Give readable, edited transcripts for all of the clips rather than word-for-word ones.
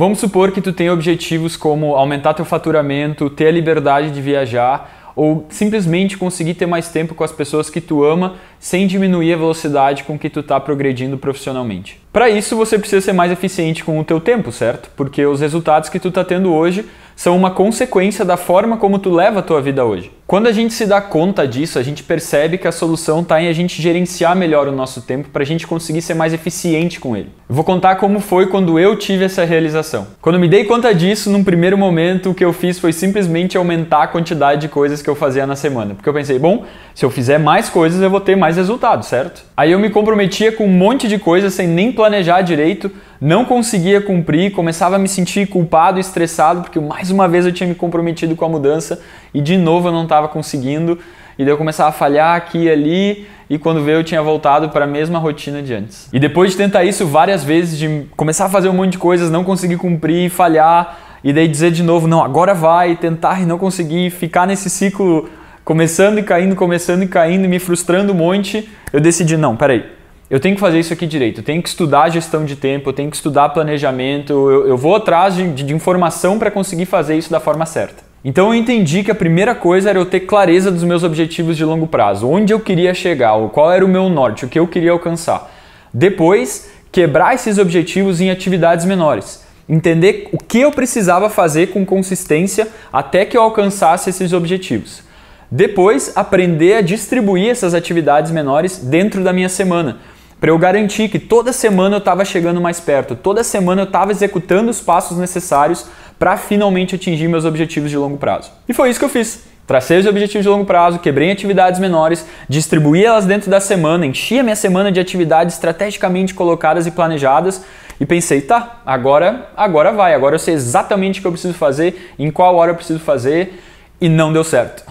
Vamos supor que tu tem objetivos como aumentar teu faturamento, ter a liberdade de viajar ou simplesmente conseguir ter mais tempo com as pessoas que tu ama sem diminuir a velocidade com que tu está progredindo profissionalmente. Para isso você precisa ser mais eficiente com o teu tempo, certo? Porque os resultados que tu está tendo hoje são uma consequência da forma como tu leva a tua vida hoje. Quando a gente se dá conta disso, a gente percebe que a solução está em a gente gerenciar melhor o nosso tempo para a gente conseguir ser mais eficiente com ele. Eu vou contar como foi quando eu tive essa realização. Quando eu me dei conta disso, num primeiro momento, o que eu fiz foi simplesmente aumentar a quantidade de coisas que eu fazia na semana. Porque eu pensei, bom, se eu fizer mais coisas, eu vou ter mais resultados, certo? Aí eu me comprometia com um monte de coisas sem nem planejar direito, não conseguia cumprir, começava a me sentir culpado e estressado porque mais uma vez eu tinha me comprometido com a mudança e de novo eu não estava conseguindo, e daí eu começava a falhar aqui e ali, e quando veio eu tinha voltado para a mesma rotina de antes. E depois de tentar isso várias vezes, de começar a fazer um monte de coisas, não conseguir cumprir, falhar, e daí dizer de novo, não, agora vai, tentar e não conseguir, ficar nesse ciclo começando e caindo, me frustrando um monte, eu decidi, não, peraí, eu tenho que fazer isso aqui direito, eu tenho que estudar gestão de tempo, eu tenho que estudar planejamento, eu vou atrás de informação para conseguir fazer isso da forma certa. Então eu entendi que a primeira coisa era eu ter clareza dos meus objetivos de longo prazo, onde eu queria chegar, qual era o meu norte, o que eu queria alcançar. Depois, quebrar esses objetivos em atividades menores. Entender o que eu precisava fazer com consistência até que eu alcançasse esses objetivos. Depois, aprender a distribuir essas atividades menores dentro da minha semana, para eu garantir que toda semana eu estava chegando mais perto, toda semana eu estava executando os passos necessários para finalmente atingir meus objetivos de longo prazo. E foi isso que eu fiz. Tracei os objetivos de longo prazo, quebrei em atividades menores, distribuí elas dentro da semana, enchi a minha semana de atividades estrategicamente colocadas e planejadas e pensei, tá, agora vai, agora eu sei exatamente o que eu preciso fazer, em qual hora eu preciso fazer, e não deu certo.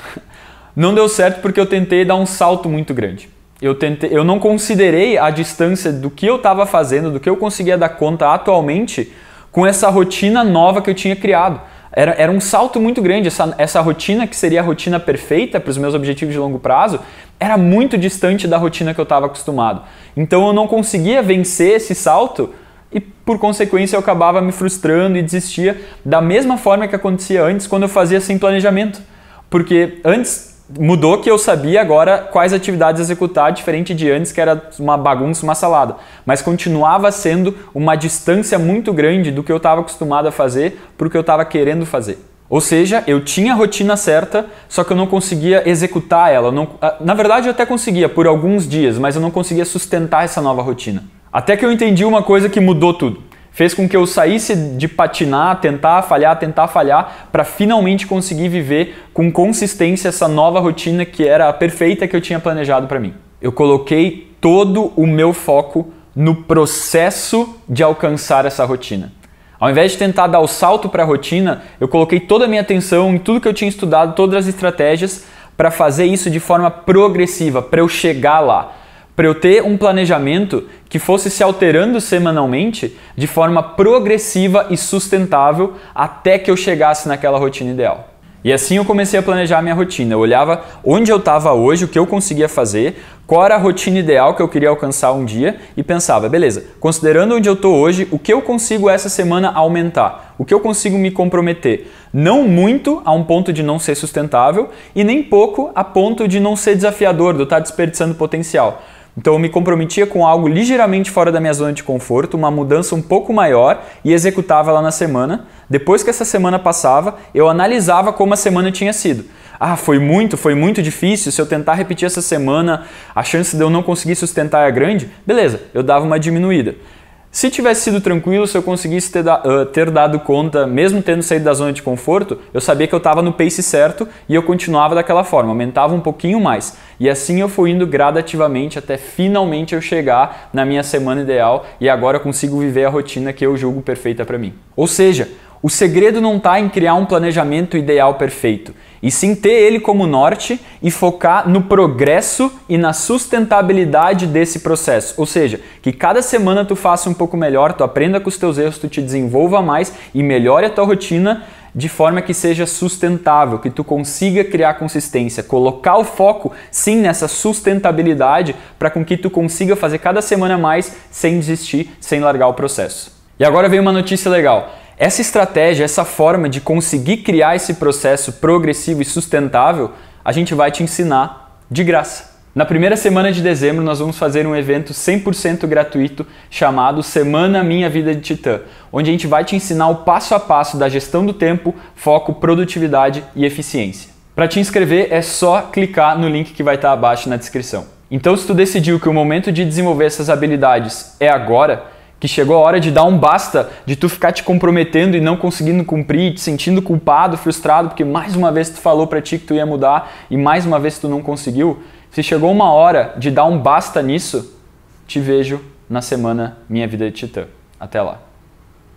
Não deu certo porque eu tentei dar um salto muito grande. Eu não considerei a distância do que eu estava fazendo, do que eu conseguia dar conta atualmente com essa rotina nova que eu tinha criado. Era um salto muito grande. Essa rotina, que seria a rotina perfeita para os meus objetivos de longo prazo, era muito distante da rotina que eu estava acostumado. Então eu não conseguia vencer esse salto e, por consequência, eu acabava me frustrando e desistia da mesma forma que acontecia antes quando eu fazia sem planejamento. Porque antes mudou que eu sabia agora quais atividades executar, diferente de antes que era uma bagunça, uma salada. Mas continuava sendo uma distância muito grande do que eu estava acostumado a fazer para o que eu estava querendo fazer. Ou seja, eu tinha a rotina certa, só que eu não conseguia executar ela. Na verdade, eu até conseguia por alguns dias, mas eu não conseguia sustentar essa nova rotina. Até que eu entendi uma coisa que mudou tudo. Fez com que eu saísse de patinar, tentar falhar, para finalmente conseguir viver com consistência essa nova rotina que era a perfeita que eu tinha planejado para mim. Eu coloquei todo o meu foco no processo de alcançar essa rotina. Ao invés de tentar dar o salto para a rotina, eu coloquei toda a minha atenção em tudo que eu tinha estudado, todas as estratégias, para fazer isso de forma progressiva, para eu chegar lá. Para eu ter um planejamento que fosse se alterando semanalmente de forma progressiva e sustentável até que eu chegasse naquela rotina ideal. E assim eu comecei a planejar a minha rotina. Eu olhava onde eu estava hoje, o que eu conseguia fazer, qual era a rotina ideal que eu queria alcançar um dia e pensava, beleza, considerando onde eu estou hoje, o que eu consigo essa semana aumentar? O que eu consigo me comprometer? Não muito a um ponto de não ser sustentável e nem pouco a ponto de não ser desafiador, de eu estar desperdiçando potencial. Então eu me comprometia com algo ligeiramente fora da minha zona de conforto, uma mudança um pouco maior e executava ela na semana. Depois que essa semana passava, eu analisava como a semana tinha sido. Ah, foi muito difícil, se eu tentar repetir essa semana, a chance de eu não conseguir sustentar é grande, beleza, eu dava uma diminuída. Se tivesse sido tranquilo, se eu conseguisse ter dado conta, mesmo tendo saído da zona de conforto, eu sabia que eu estava no pace certo e eu continuava daquela forma, aumentava um pouquinho mais. E assim eu fui indo gradativamente até finalmente eu chegar na minha semana ideal e agora eu consigo viver a rotina que eu julgo perfeita para mim. Ou seja, o segredo não está em criar um planejamento ideal perfeito, e sim ter ele como norte e focar no progresso e na sustentabilidade desse processo. Ou seja, que cada semana tu faça um pouco melhor, tu aprenda com os teus erros, tu te desenvolva mais e melhore a tua rotina de forma que seja sustentável, que tu consiga criar consistência, colocar o foco sim nessa sustentabilidade para com que tu consiga fazer cada semana mais sem desistir, sem largar o processo. E agora vem uma notícia legal. Essa estratégia, essa forma de conseguir criar esse processo progressivo e sustentável, a gente vai te ensinar de graça. Na primeira semana de dezembro, nós vamos fazer um evento 100% gratuito chamado Semana Minha Vida de Titã, onde a gente vai te ensinar o passo a passo da gestão do tempo, foco, produtividade e eficiência. Para te inscrever, é só clicar no link que vai estar abaixo na descrição. Então, se tu decidiu que o momento de desenvolver essas habilidades é agora, que chegou a hora de dar um basta, de tu ficar te comprometendo e não conseguindo cumprir, te sentindo culpado, frustrado, porque mais uma vez tu falou pra ti que tu ia mudar e mais uma vez tu não conseguiu, se chegou uma hora de dar um basta nisso, te vejo na Semana Minha Vida de Titã. Até lá.